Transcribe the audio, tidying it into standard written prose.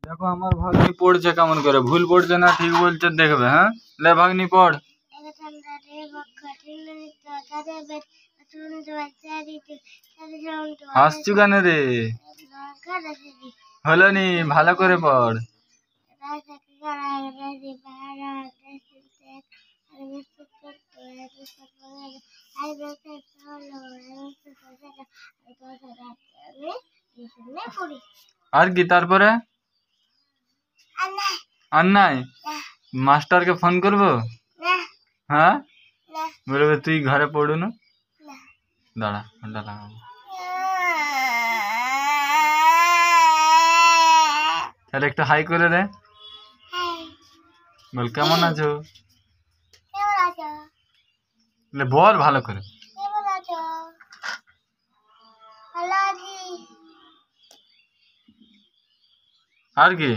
দেখো আমার ভাগ্নি পড়ছে কেমন করে, ভুল পড়ছে না ঠিক বলছে দেখবে। হ্যাঁ লে ভাগ্নি পড়। হাসছু কেন রে? হলো নি, ভালো করে পড়। আর কি তারপরে? আর নাই? মাস্টারকে ফোন করবো? হ্যাঁ বলবে তুই ঘরে পড়ু না। দাঁড়া ফোনটা লাগাবো। তাহলে একটু হাই করে দে, বল কেমন আছো। বল ভালো করে। আর কি?